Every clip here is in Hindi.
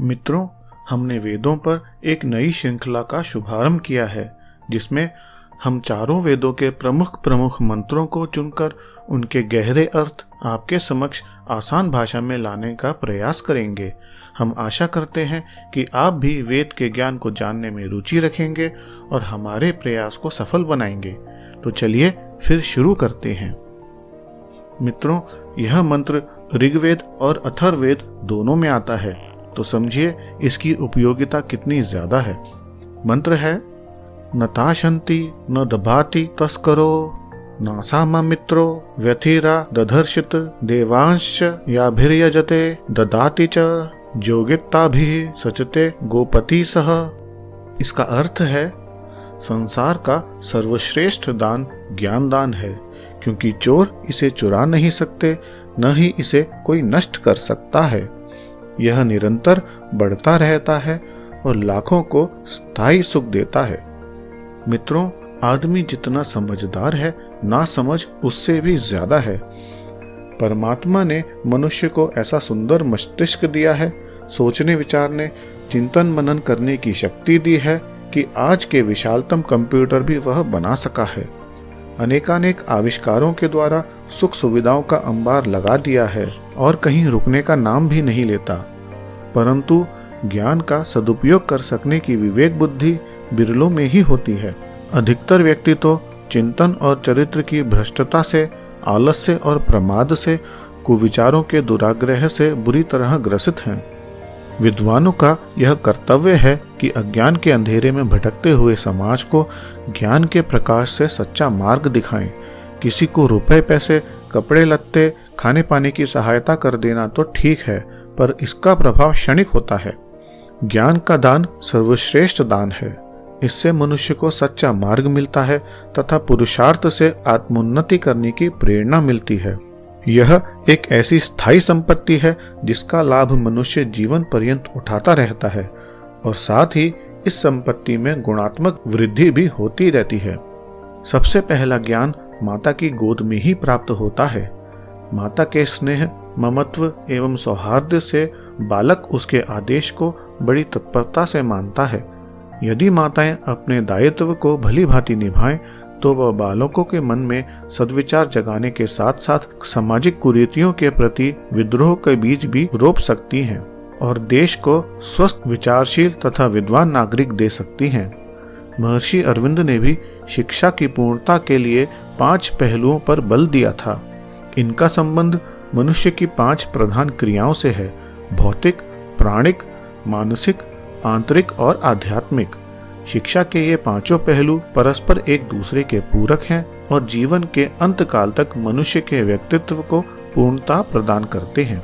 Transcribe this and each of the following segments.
मित्रों, हमने वेदों पर एक नई श्रृंखला का शुभारंभ किया है, जिसमें हम चारों वेदों के प्रमुख मंत्रों को चुनकर उनके गहरे अर्थ आपके समक्ष आसान भाषा में लाने का प्रयास करेंगे। हम आशा करते हैं कि आप भी वेद के ज्ञान को जानने में रुचि रखेंगे और हमारे प्रयास को सफल बनाएंगे। तो चलिए फिर शुरू करते हैं। मित्रों, यह मंत्र ऋग्वेद और अथर्ववेद दोनों में आता है, तो समझिए इसकी उपयोगिता कितनी ज्यादा है। मंत्र है नताशंति न दभाति तस्करो नासामा मित्रो व्यथिरा दधर्षित देवांश याभिर्यजते ददाति च जोगिताभिः सचते गोपति सह। इसका अर्थ है संसार का सर्वश्रेष्ठ दान ज्ञान दान है, क्योंकि चोर इसे चुरा नहीं सकते, न ही इसे कोई नष्ट कर सकता है। यह निरंतर बढ़ता रहता है और लाखों को स्थायी सुख देता है। मित्रों, आदमी जितना समझदार है, ना समझ उससे भी ज्यादा है। परमात्मा ने मनुष्य को ऐसा सुंदर मस्तिष्क दिया है, सोचने विचारने चिंतन मनन करने की शक्ति दी है कि आज के विशालतम कंप्यूटर भी वह बना सका है। अनेकानेक आविष्कारों के द्वारा सुख सुविधाओं का अंबार लगा दिया है और कहीं रुकने का नाम भी नहीं लेता, परंतु ज्ञान का सदुपयोग कर सकने की विवेक बुद्धि बिरलों में ही होती है। अधिकतर व्यक्ति तो चिंतन और चरित्र की भ्रष्टता से, आलस्य और प्रमाद से, कुविचारों के दुराग्रह से बुरी तरह ग्रसित हैं। विद्वानों का यह कर्तव्य है कि अज्ञान के अंधेरे में भटकते हुए समाज को ज्ञान के प्रकाश से सच्चा मार्ग दिखाएं। किसी को रुपए पैसे, कपड़े लत्ते, खाने पाने की सहायता कर देना तो ठीक है, पर इसका प्रभाव क्षणिक होता है। ज्ञान का दान सर्वश्रेष्ठ दान है। इससे मनुष्य को सच्चा मार्ग मिलता है तथा पुरुषार्थ से आत्मोन्नति करने की प्रेरणा मिलती है। यह एक ऐसी स्थायी संपत्ति है जिसका लाभ मनुष्य जीवन पर्यंत उठाता रहता है और साथ ही इस संपत्ति में गुणात्मक वृद्धि भी होती रहती है। सबसे पहला ज्ञान माता की गोद में ही प्राप्त होता है। माता के स्नेह, ममत्व एवं सौहार्द से बालक उसके आदेश को बड़ी तत्परता से मानता है। यदि माताएं अपने दायित्व को भली भांति निभाएं तो वह बालकों के मन में सद्विचार जगाने के साथ साथ सामाजिक कुरीतियों के प्रति विद्रोह के बीज भी रोप सकती हैं और देश को स्वस्थ, विचारशील तथा विद्वान नागरिक दे सकती हैं। महर्षि अरविंद ने भी शिक्षा की पूर्णता के लिए 5 पहलुओं पर बल दिया था। इनका संबंध मनुष्य की 5 प्रधान क्रियाओं से है: भौतिक, प्राणिक, मानसिक, आंतरिक और आध्यात्मिक। शिक्षा के ये 5 पहलू परस्पर एक दूसरे के पूरक हैं और जीवन के अंत काल तक मनुष्य के व्यक्तित्व को पूर्णता प्रदान करते हैं।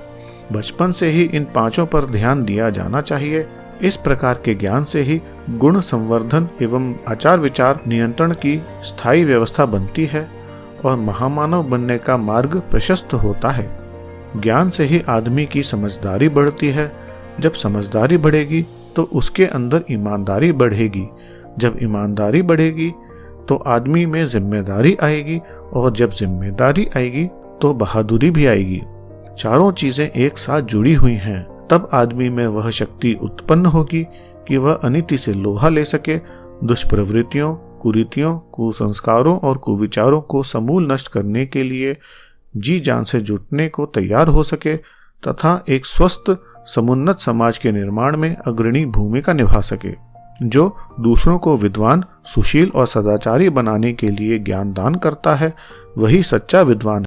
बचपन से ही इन 5 पर ध्यान दिया जाना चाहिए। इस प्रकार के ज्ञान से ही गुण संवर्धन एवं आचार विचार नियंत्रण की स्थायी व्यवस्था बनती है और महामानव बनने का मार्ग प्रशस्त होता है। ज्ञान से ही आदमी की समझदारी बढ़ती है। जब समझदारी बढ़ेगी तो उसके अंदर ईमानदारी बढ़ेगी। जब ईमानदारी बढ़ेगी तो आदमी में जिम्मेदारी आएगी और जब जिम्मेदारी आएगी तो बहादुरी भी आएगी। चारों चीजें एक साथ जुड़ी हुई हैं। तब आदमी में वह शक्ति उत्पन्न होगी कि वह अनीति से लोहा ले सके, दुष्प्रवृत्तियों, कुरीतियों, कुसंस्कारों और कुविचारों को समूल नष्ट करने के लिए जी जान से जुटने को तैयार हो सके तथा एक स्वस्थ समुन्नत समाज के निर्माण में अग्रणी भूमिका निभा सके। जो दूसरों को विद्वान, सुशील और सदाचारी बनाने के लिए ज्ञान दान करता है, वही सच्चा विद्वान